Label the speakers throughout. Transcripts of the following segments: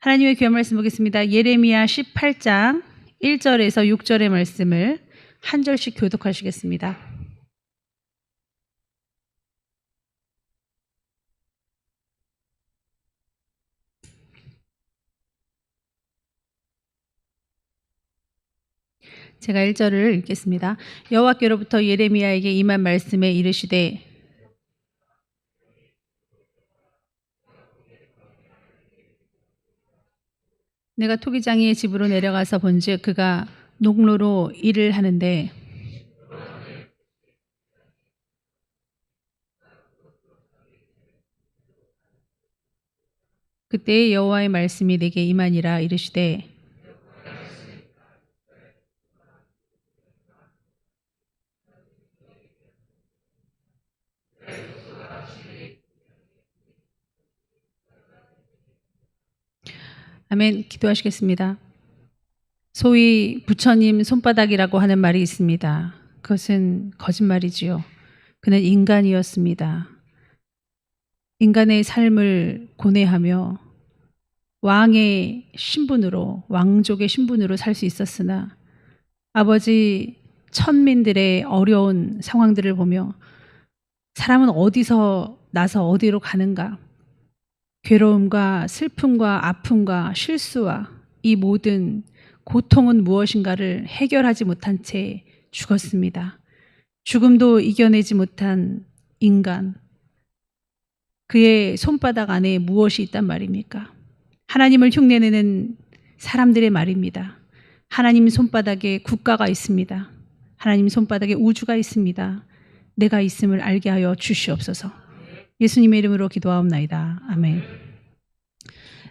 Speaker 1: 하나님의 귀한 말씀 보겠습니다. 예레미야 18장 1절에서 6절의 말씀을 한 절씩 교독하시겠습니다. 제가 1절을 읽겠습니다. 여호와께로부터 예레미야에게 임한 말씀에 이르시되 내가 토기장이의 집으로 내려가서 본즉 그가 농로로 일을 하는데 그때 여호와의 말씀이 내게 임하니라. 이르시되 아멘. 기도하시겠습니다. 소위 부처님 손바닥이라고 하는 말이 있습니다. 그것은 거짓말이지요. 그는 인간이었습니다. 인간의 삶을 고뇌하며 왕의 신분으로, 왕족의 신분으로 살 수 있었으나 아버지 천민들의 어려운 상황들을 보며 사람은 어디서 나서 어디로 가는가, 괴로움과 슬픔과 아픔과 실수와 이 모든 고통은 무엇인가를 해결하지 못한 채 죽었습니다. 죽음도 이겨내지 못한 인간, 그의 손바닥 안에 무엇이 있단 말입니까? 하나님을 흉내내는 사람들의 말입니다. 하나님 손바닥에 국가가 있습니다. 하나님 손바닥에 우주가 있습니다. 내가 있음을 알게 하여 주시옵소서. 예수님의 이름으로 기도하옵나이다. 아멘.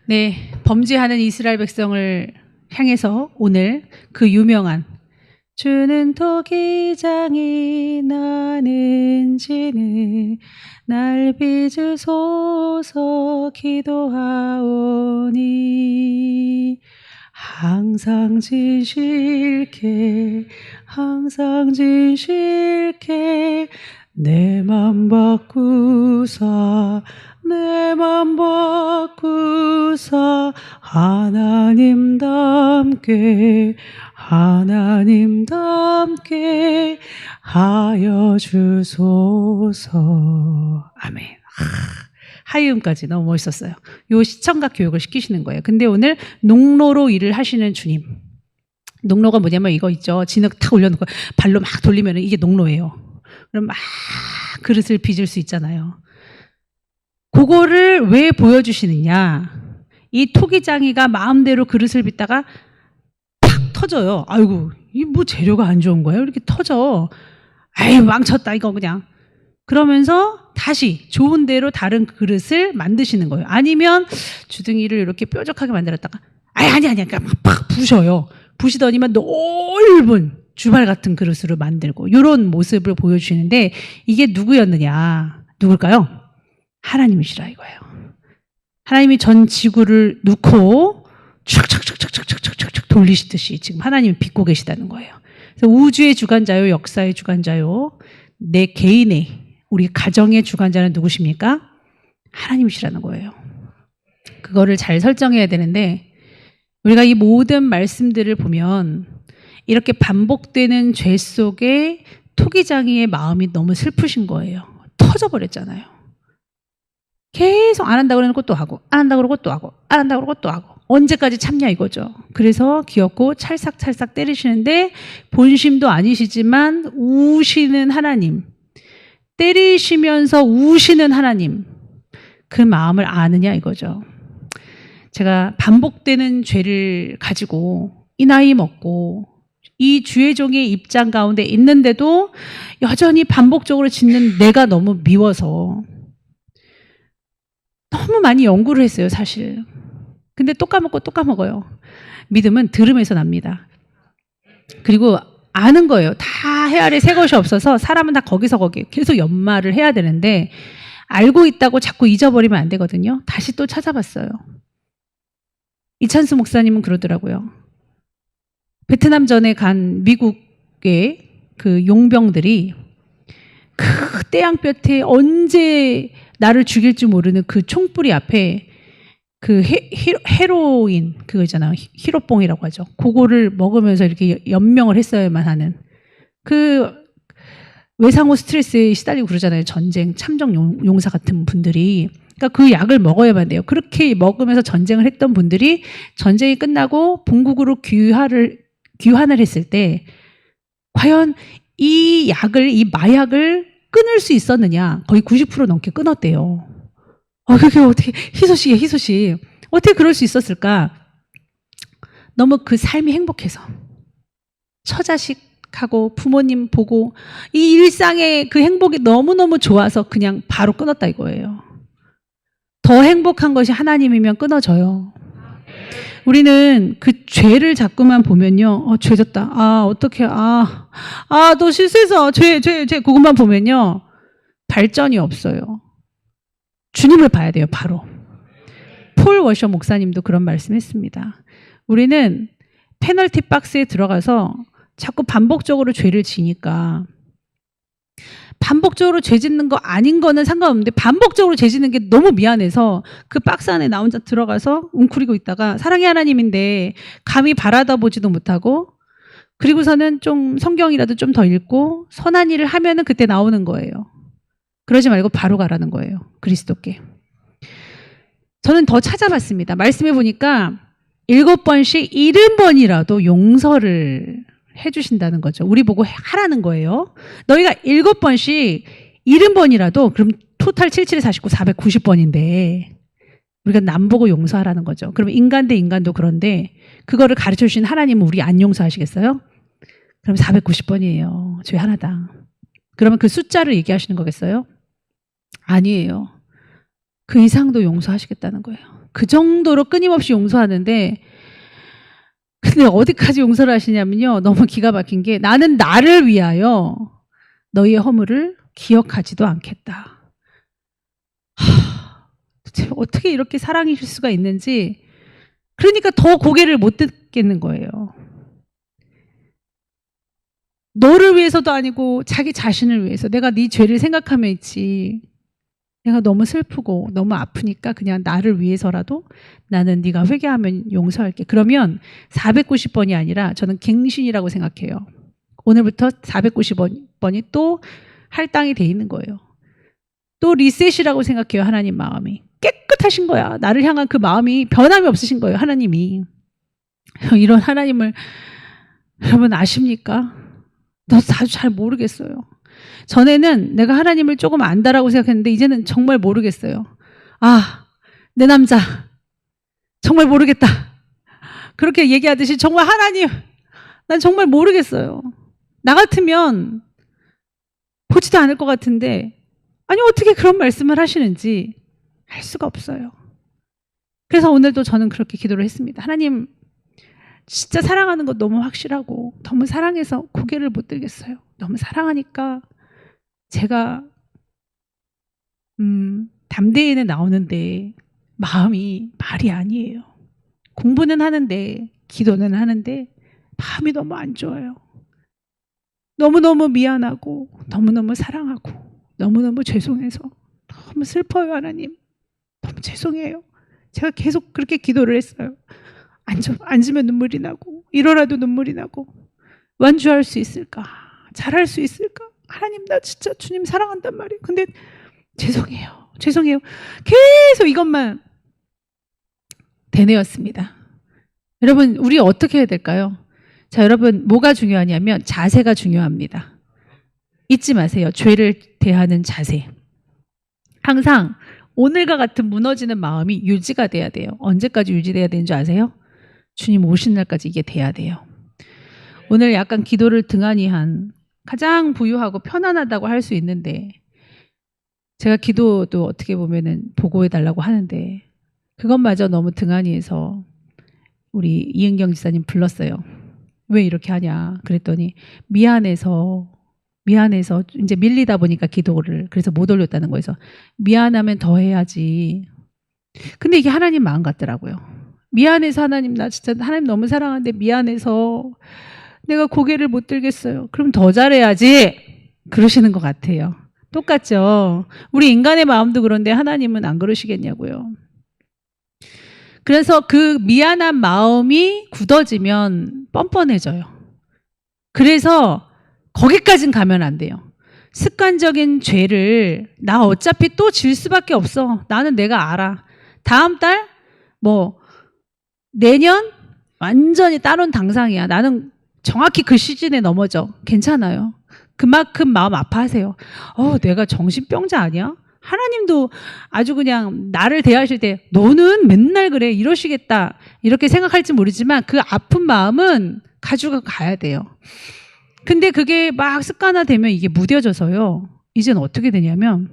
Speaker 1: 네, 범죄하는 이스라엘 백성을 향해서 오늘 그 유명한 주는 토기장이 나는지는 날 빚으소서 기도하오니 항상 진실케 내 맘 바꾸사 하나님 닮게 하여 주소서. 아멘. 하이음까지 너무 멋있었어요. 요 시청각 교육을 시키시는 거예요. 근데 오늘 농로로 일을 하시는 주님. 농로가 뭐냐면 이거 있죠. 진흙 탁 올려놓고 발로 막 돌리면 이게 농로예요. 그럼 막 그릇을 빚을 수 있잖아요. 그거를 왜 보여주시느냐. 이 토기장이가 마음대로 그릇을 빚다가 팍 터져요. 아이고, 이 뭐 재료가 안 좋은 거예요? 이렇게 터져. 아이, 망쳤다 이거 그냥. 그러면서 다시 좋은 대로 다른 그릇을 만드시는 거예요. 아니면 주둥이를 이렇게 뾰족하게 만들었다가 아니 그러니까 팍 부셔요. 부시더니만 넓은 주발 같은 그릇으로 만들고 이런 모습을 보여주시는데 이게 누구였느냐? 누굴까요? 하나님이시라 이거예요. 하나님이 전 지구를 놓고 촥촥촥촥촥촥촥 돌리시듯이 지금 하나님이 빚고 계시다는 거예요. 그래서 우주의 주관자요, 역사의 주관자요, 내 개인의, 우리 가정의 주관자는 누구십니까? 하나님이시라는 거예요. 그거를 잘 설정해야 되는데 우리가 이 모든 말씀들을 보면 이렇게 반복되는 죄 속에 토기장이의 마음이 너무 슬프신 거예요. 터져버렸잖아요. 계속 안 한다고 그러고 또 하고, 안 한다고 그러고 또 하고, 안 한다고 그러고 또 하고. 언제까지 참냐 이거죠. 그래서 귀엽고 찰싹찰싹 때리시는데 본심도 아니시지만 우시는 하나님, 때리시면서 우시는 하나님, 그 마음을 아느냐 이거죠. 제가 반복되는 죄를 가지고 이 나이 먹고 이 주의 종의 입장 가운데 있는데도 여전히 반복적으로 짓는 내가 너무 미워서 너무 많이 연구를 했어요, 사실. 근데 또 까먹고 또 까먹어요. 믿음은 들음에서 납니다. 그리고 아는 거예요. 다 해아래 새 것이 없어서 사람은 다 거기서 거기 계속 연말을 해야 되는데 알고 있다고 자꾸 잊어버리면 안 되거든요. 다시 또 찾아봤어요. 이찬수 목사님은 그러더라고요. 베트남 전에 간 미국의 그 용병들이 그 태양볕에 언제 나를 죽일지 모르는 그 총뿌리 앞에 그 헤로인 그거 있잖아요. 히로뽕이라고 하죠. 그거를 먹으면서 이렇게 연명을 했어야만 하는 그 외상후 스트레스에 시달리고 그러잖아요. 전쟁 참정 용사 같은 분들이. 그러니까 그 약을 먹어야만 돼요. 그렇게 먹으면서 전쟁을 했던 분들이 전쟁이 끝나고 본국으로 귀환을 했을 때 과연 이 마약을 끊을 수 있었느냐? 거의 90% 넘게 끊었대요. 그게 어떻게 희소식이에요. 어떻게 그럴 수 있었을까? 너무 그 삶이 행복해서 처자식하고 부모님 보고 이 일상의 그 행복이 너무너무 좋아서 그냥 바로 끊었다 이거예요. 더 행복한 것이 하나님이면 끊어져요. 우리는 그 죄를 자꾸만 보면요. 죄 졌다. 어떡해. 너 실수해서 죄. 그것만 보면요. 발전이 없어요. 주님을 봐야 돼요, 바로. 폴 워셔 목사님도 그런 말씀 했습니다. 우리는 페널티 박스에 들어가서 자꾸 반복적으로 죄를 지니까 반복적으로 죄 짓는 거 아닌 거는 상관없는데 반복적으로 죄 짓는 게 너무 미안해서 그 박스 안에 나 혼자 들어가서 웅크리고 있다가 사랑의 하나님인데 감히 바라다 보지도 못하고 그리고서는 좀 성경이라도 좀 더 읽고 선한 일을 하면은 그때 나오는 거예요. 그러지 말고 바로 가라는 거예요. 그리스도께. 저는 더 찾아봤습니다. 말씀해 보니까 7번씩 70번이라도 용서를 해주신다는 거죠. 우리 보고 하라는 거예요. 너희가 7번씩 70번이라도 그럼 토탈 77, 49, 490번인데 우리가 남 보고 용서하라는 거죠. 그럼 인간 대 인간도 그런데 그거를 가르쳐 주신 하나님은 우리 안 용서하시겠어요? 그럼 490번이에요. 죄 하나당. 그러면 그 숫자를 얘기하시는 거겠어요? 아니에요. 그 이상도 용서하시겠다는 거예요. 그 정도로 끊임없이 용서하는데 근데 어디까지 용서를 하시냐면요. 너무 기가 막힌 게 나는 나를 위하여 너희의 허물을 기억하지도 않겠다. 도대체 어떻게 이렇게 사랑이실 수가 있는지 그러니까 더 고개를 못 듣겠는 거예요. 너를 위해서도 아니고 자기 자신을 위해서 내가 네 죄를 생각하면 있지. 내가 너무 슬프고 너무 아프니까 그냥 나를 위해서라도 나는 네가 회개하면 용서할게. 그러면 490번이 아니라 저는 갱신이라고 생각해요. 오늘부터 490번이 또 할당이 돼 있는 거예요. 또 리셋이라고 생각해요. 하나님 마음이. 깨끗하신 거야. 나를 향한 그 마음이 변함이 없으신 거예요. 하나님이. 이런 하나님을 여러분 아십니까? 나 잘 모르겠어요. 전에는 내가 하나님을 조금 안다라고 생각했는데 이제는 정말 모르겠어요. 내 남자 정말 모르겠다. 그렇게 얘기하듯이 정말 하나님 난 정말 모르겠어요. 나 같으면 보지도 않을 것 같은데 아니 어떻게 그런 말씀을 하시는지 할 수가 없어요. 그래서 오늘도 저는 그렇게 기도를 했습니다. 하나님 진짜 사랑하는 거 너무 확실하고 너무 사랑해서 고개를 못 들겠어요. 너무 사랑하니까 제가 담대히는 나오는데 마음이 말이 아니에요. 공부는 하는데 기도는 하는데 마음이 너무 안 좋아요. 너무너무 미안하고 너무너무 사랑하고 너무너무 죄송해서 너무 슬퍼요. 하나님 너무 죄송해요. 제가 계속 그렇게 기도를 했어요. 앉으면 눈물이 나고 일어나도 눈물이 나고 완주할 수 있을까? 잘할 수 있을까? 하나님 나 진짜 주님 사랑한단 말이에요. 근데 죄송해요. 계속 이것만 되뇌었습니다. 여러분 우리 어떻게 해야 될까요? 자 여러분 뭐가 중요하냐면 자세가 중요합니다. 잊지 마세요. 죄를 대하는 자세. 항상 오늘과 같은 무너지는 마음이 유지가 돼야 돼요. 언제까지 유지돼야 되는 줄 아세요? 주님 오신 날까지 이게 돼야 돼요. 오늘 약간 기도를 등한히 한 가장 부유하고 편안하다고 할 수 있는데 제가 기도도 어떻게 보면은 보고해달라고 하는데 그것마저 너무 등한히 해서 우리 이은경 지사님 불렀어요. 왜 이렇게 하냐 그랬더니 미안해서 이제 밀리다 보니까 기도를 그래서 못 올렸다는 거에서 미안하면 더 해야지. 근데 이게 하나님 마음 같더라고요. 미안해서 하나님 나 진짜 하나님 너무 사랑하는데 미안해서 내가 고개를 못 들겠어요. 그럼 더 잘해야지. 그러시는 것 같아요. 똑같죠. 우리 인간의 마음도 그런데 하나님은 안 그러시겠냐고요. 그래서 그 미안한 마음이 굳어지면 뻔뻔해져요. 그래서 거기까진 가면 안 돼요. 습관적인 죄를 나 어차피 또 질 수밖에 없어. 나는 내가 알아. 다음 달 뭐 내년 완전히 따놓은 당상이야. 나는 정확히 그 시즌에 넘어져. 괜찮아요. 그만큼 마음 아파하세요. 내가 정신병자 아니야? 하나님도 아주 그냥 나를 대하실 때 너는 맨날 그래 이러시겠다 이렇게 생각할지 모르지만 그 아픈 마음은 가지고 가야 돼요. 근데 그게 막 습관화되면 이게 무뎌져서요. 이제는 어떻게 되냐면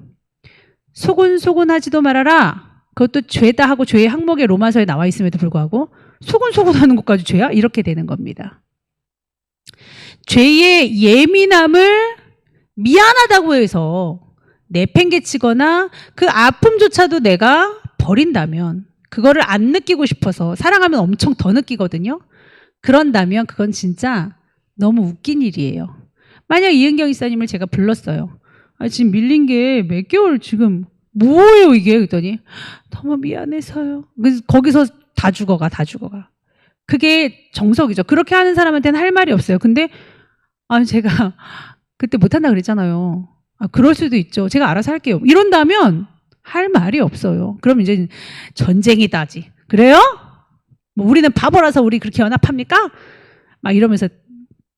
Speaker 1: 소곤소곤하지도 말아라. 그것도 죄다 하고 죄의 항목에 로마서에 나와 있음에도 불구하고 소곤소곤하는 것까지 죄야? 이렇게 되는 겁니다. 죄의 예민함을 미안하다고 해서 내팽개치거나 그 아픔조차도 내가 버린다면 그거를 안 느끼고 싶어서 사랑하면 엄청 더 느끼거든요. 그런다면 그건 진짜 너무 웃긴 일이에요. 만약 이은경 이사님을 제가 불렀어요. 지금 밀린 게 몇 개월 지금 뭐예요 이게? 그랬더니 너무 미안해서요. 그래서 거기서 다 죽어가. 그게 정석이죠. 그렇게 하는 사람한테는 할 말이 없어요. 근데 제가 그때 못한다 그랬잖아요. 그럴 수도 있죠. 제가 알아서 할게요. 이런다면 할 말이 없어요. 그럼 이제 전쟁이다지. 그래요? 뭐 우리는 바보라서 우리 그렇게 연합합니까? 막 이러면서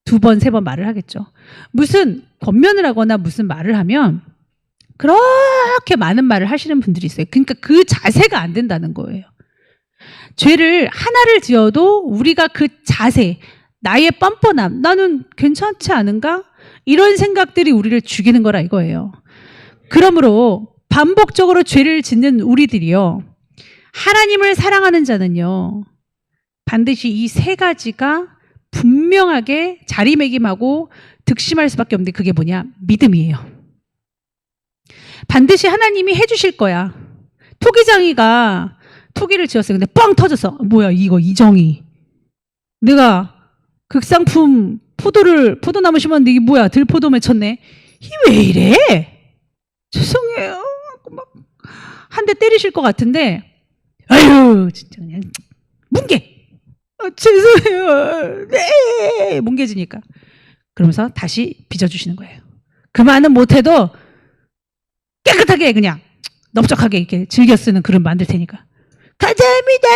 Speaker 1: 2번, 3번 말을 하겠죠. 무슨 권면을 하거나 무슨 말을 하면 그렇게 많은 말을 하시는 분들이 있어요. 그러니까 그 자세가 안 된다는 거예요. 죄를 하나를 지어도 우리가 그 자세, 나의 뻔뻔함, 나는 괜찮지 않은가? 이런 생각들이 우리를 죽이는 거라 이거예요. 그러므로 반복적으로 죄를 짓는 우리들이요. 하나님을 사랑하는 자는요. 반드시 이 3가지가 분명하게 자리매김하고 득심할 수밖에 없는데 그게 뭐냐? 믿음이에요. 반드시 하나님이 해주실 거야. 토기장이가 토기를 지었어요. 근데 뻥 터졌어. 뭐야 이거 이정이. 내가 극상품 포도나무 심었는데 이게 뭐야 들포도 맺혔네. 이 왜 이래? 죄송해요. 막 한 대 때리실 것 같은데 아유 진짜 그냥 뭉개. 죄송해요. 네 뭉개지니까. 그러면서 다시 빚어주시는 거예요. 그만은 못해도 깨끗하게 그냥 넓적하게 이렇게 즐겨 쓰는 그릇 만들 테니까. 감사합니다.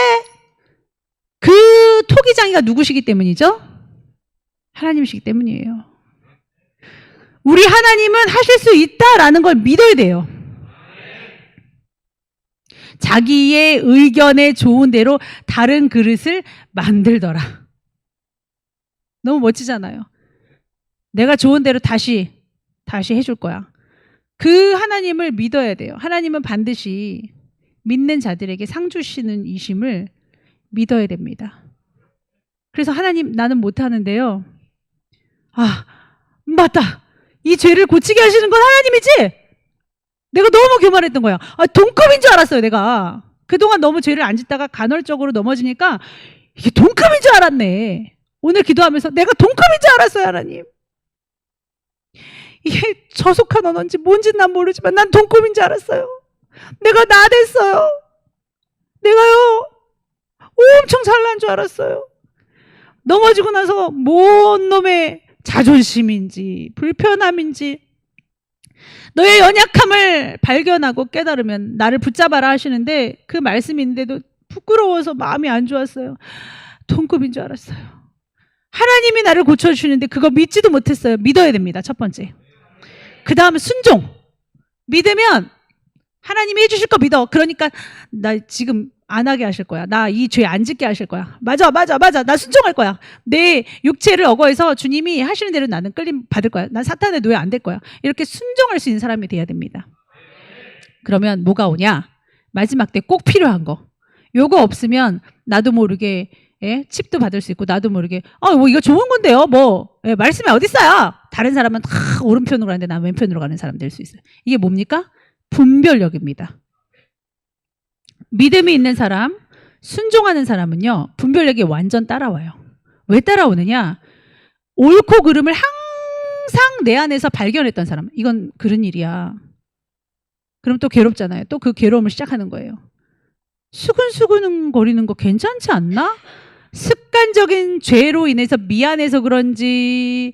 Speaker 1: 그 토기장이가 누구시기 때문이죠? 하나님이시기 때문이에요. 우리 하나님은 하실 수 있다라는 걸 믿어야 돼요. 자기의 의견에 좋은 대로 다른 그릇을 만들더라. 너무 멋지잖아요. 내가 좋은 대로 다시 해줄 거야. 그 하나님을 믿어야 돼요. 하나님은 반드시 믿는 자들에게 상 주시는 이심을 믿어야 됩니다. 그래서 하나님 나는 못하는데요. 맞다. 이 죄를 고치게 하시는 건 하나님이지? 내가 너무 교만했던 거야. 동급인 줄 알았어요, 내가. 그동안 너무 죄를 안 짓다가 간헐적으로 넘어지니까 이게 동급인 줄 알았네. 오늘 기도하면서 내가 동급인 줄 알았어요, 하나님. 이게 저속한 언어인지 뭔지는 난 모르지만 난 동급인 줄 알았어요. 내가 나댔어요. 내가요 엄청 잘난 줄 알았어요. 넘어지고 나서 뭔 놈의 자존심인지 불편함인지 너의 연약함을 발견하고 깨달으면 나를 붙잡아라 하시는데 그 말씀이 있는데도 부끄러워서 마음이 안 좋았어요. 동급인 줄 알았어요. 하나님이 나를 고쳐주시는데 그거 믿지도 못했어요. 믿어야 됩니다. 첫 번째. 그 다음은 순종. 믿으면 하나님이 해주실 거 믿어. 그러니까 나 지금 안 하게 하실 거야. 나 이 죄 안 짓게 하실 거야. 맞아. 나 순종할 거야. 내 육체를 억어해서 주님이 하시는 대로 나는 끌림 받을 거야. 난 사탄의 노예 안 될 거야. 이렇게 순종할 수 있는 사람이 돼야 됩니다. 그러면 뭐가 오냐? 마지막 때 꼭 필요한 거. 요거 없으면 나도 모르게 칩도 받을 수 있고 나도 모르게 뭐 이거 좋은 건데요. 말씀이 어디 있어요? 다른 사람은 다 오른편으로 가는데 난 왼편으로 가는 사람 될 수 있어요. 이게 뭡니까? 분별력입니다. 믿음이 있는 사람, 순종하는 사람은요. 분별력이 완전 따라와요. 왜 따라오느냐? 옳고 그름을 항상 내 안에서 발견했던 사람. 이건 그런 일이야. 그럼 또 괴롭잖아요. 또 그 괴로움을 시작하는 거예요. 수근수근 거리는 거 괜찮지 않나? 습관적인 죄로 인해서 미안해서 그런지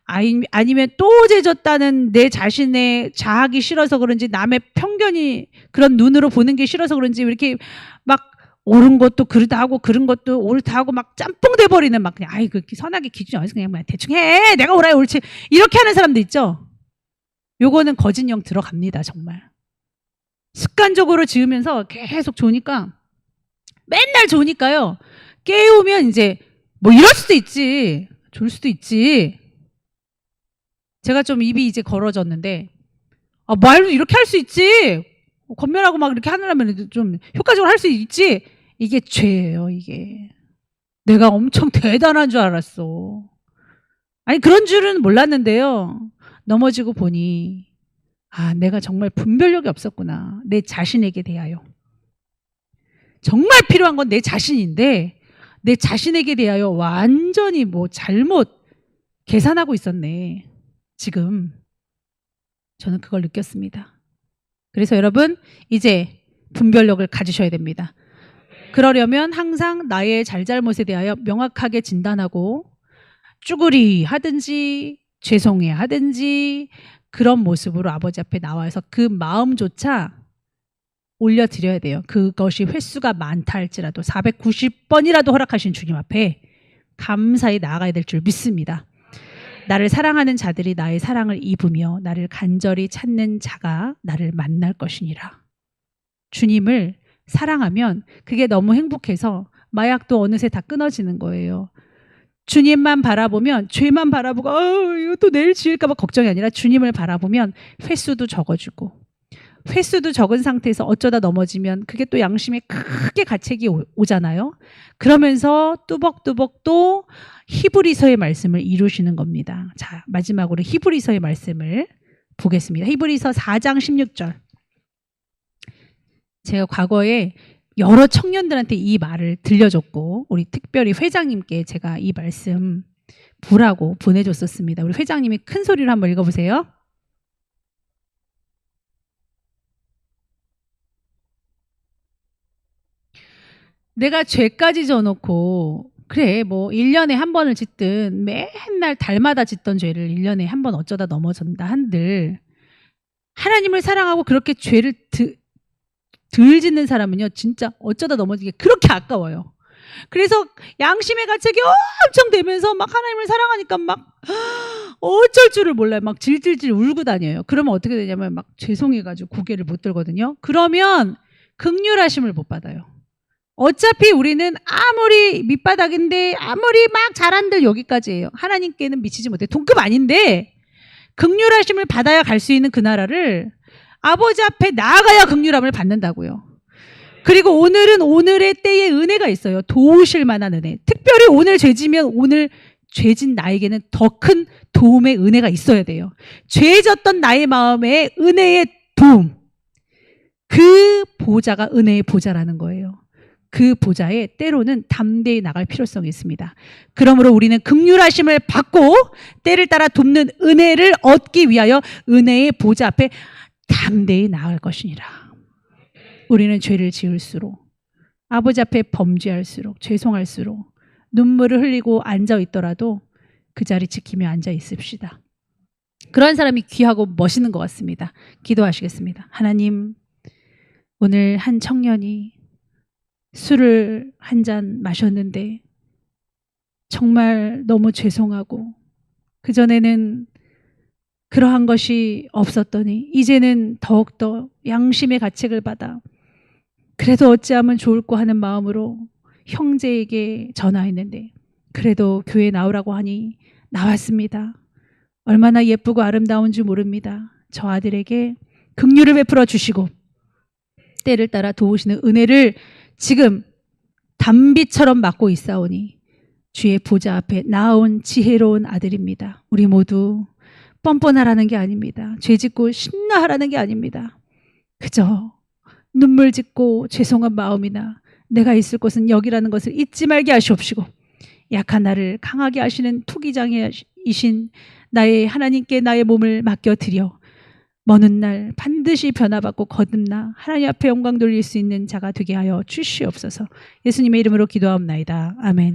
Speaker 1: 아니면 또 죄졌다는 내 자신의 자학이 싫어서 그런지 남의 편견이 그런 눈으로 보는 게 싫어서 그런지 이렇게 막 옳은 것도 그르다 하고 그른 것도 옳다 하고 막 짬뽕 돼버리는 막 그냥 그 선악의 기준이 어디서 그냥 대충 해 내가 옳아야 옳지 이렇게 하는 사람도 있죠. 요거는 거짓령 들어갑니다. 정말 습관적으로 지으면서 계속 좋으니까 맨날 좋으니까요. 깨우면 이제 뭐 이럴 수도 있지 좋을 수도 있지. 제가 좀 입이 이제 걸어졌는데 말도 이렇게 할 수 있지 권면하고 막 이렇게 하느라면 좀 효과적으로 할 수 있지. 이게 죄예요. 이게 내가 엄청 대단한 줄 알았어. 아니 그런 줄은 몰랐는데요. 넘어지고 보니 내가 정말 분별력이 없었구나. 내 자신에게 대하여. 정말 필요한 건 내 자신인데 내 자신에게 대하여 완전히 뭐 잘못 계산하고 있었네. 지금 저는 그걸 느꼈습니다. 그래서 여러분 이제 분별력을 가지셔야 됩니다. 그러려면 항상 나의 잘잘못에 대하여 명확하게 진단하고 쭈구리 하든지 죄송해 하든지 그런 모습으로 아버지 앞에 나와서 그 마음조차 올려드려야 돼요. 그것이 횟수가 많다 할지라도 490번이라도 허락하신 주님 앞에 감사히 나아가야 될 줄 믿습니다. 나를 사랑하는 자들이 나의 사랑을 입으며 나를 간절히 찾는 자가 나를 만날 것이니라. 주님을 사랑하면 그게 너무 행복해서 마약도 어느새 다 끊어지는 거예요. 주님만 바라보면 죄만 바라보고 이거 또 내일 지을까 봐 걱정이 아니라 주님을 바라보면 횟수도 적어주고 횟수도 적은 상태에서 어쩌다 넘어지면 그게 또 양심에 크게 가책이 오잖아요. 그러면서 뚜벅뚜벅 또 히브리서의 말씀을 이루시는 겁니다. 자, 마지막으로 히브리서의 말씀을 보겠습니다. 히브리서 4장 16절. 제가 과거에 여러 청년들한테 이 말을 들려줬고 우리 특별히 회장님께 제가 이 말씀 보라고 보내줬었습니다. 우리 회장님이 큰 소리로 한번 읽어보세요. 내가 죄까지 져놓고 그래 뭐 1년에 한 번을 짓든 맨날 달마다 짓던 죄를 1년에 한 번 어쩌다 넘어진다 한들 하나님을 사랑하고 그렇게 죄를 덜 짓는 사람은요 진짜 어쩌다 넘어지게 그렇게 아까워요. 그래서 양심의 가책이 엄청 되면서 막 하나님을 사랑하니까 막 어쩔 줄을 몰라요. 막 질질질 울고 다녀요. 그러면 어떻게 되냐면 막 죄송해가지고 고개를 못 들거든요. 그러면 긍휼하심을 못 받아요. 어차피 우리는 아무리 밑바닥인데 아무리 막 잘한들 여기까지예요. 하나님께는 미치지 못해. 동급 아닌데 긍휼하심을 받아야 갈 수 있는 그 나라를 아버지 앞에 나아가야 긍휼함을 받는다고요. 그리고 오늘은 오늘의 때의 은혜가 있어요. 도우실 만한 은혜. 특별히 오늘 죄지면 오늘 죄진 나에게는 더 큰 도움의 은혜가 있어야 돼요. 죄졌던 나의 마음에 은혜의 도움. 그 보좌가 은혜의 보좌라는 거예요. 그 보좌에 때로는 담대히 나갈 필요성이 있습니다. 그러므로 우리는 긍휼하심을 받고 때를 따라 돕는 은혜를 얻기 위하여 은혜의 보좌 앞에 담대히 나아갈 것이니라. 우리는 죄를 지을수록 아버지 앞에 범죄할수록 죄송할수록 눈물을 흘리고 앉아 있더라도 그 자리 지키며 앉아 있읍시다. 그런 사람이 귀하고 멋있는 것 같습니다. 기도하시겠습니다. 하나님, 오늘 한 청년이 술을 한 잔 마셨는데 정말 너무 죄송하고 그전에는 그러한 것이 없었더니 이제는 더욱더 양심의 가책을 받아 그래도 어찌하면 좋을까 하는 마음으로 형제에게 전화했는데 그래도 교회에 나오라고 하니 나왔습니다. 얼마나 예쁘고 아름다운지 모릅니다. 저 아들에게 긍휼을 베풀어 주시고 때를 따라 도우시는 은혜를 지금 담비처럼 맡고 있사오니 주의 보좌 앞에 나아온 지혜로운 아들입니다. 우리 모두 뻔뻔하라는 게 아닙니다. 죄짓고 신나하라는 게 아닙니다. 그저 눈물 짓고 죄송한 마음이나 내가 있을 곳은 여기라는 것을 잊지 말게 하시옵시고 약한 나를 강하게 하시는 투기장이신 나의 하나님께 나의 몸을 맡겨드려 먼 날 반드시 변화받고 거듭나 하나님 앞에 영광 돌릴 수 있는 자가 되게 하여 주시옵소서. 예수님의 이름으로 기도하옵나이다. 아멘.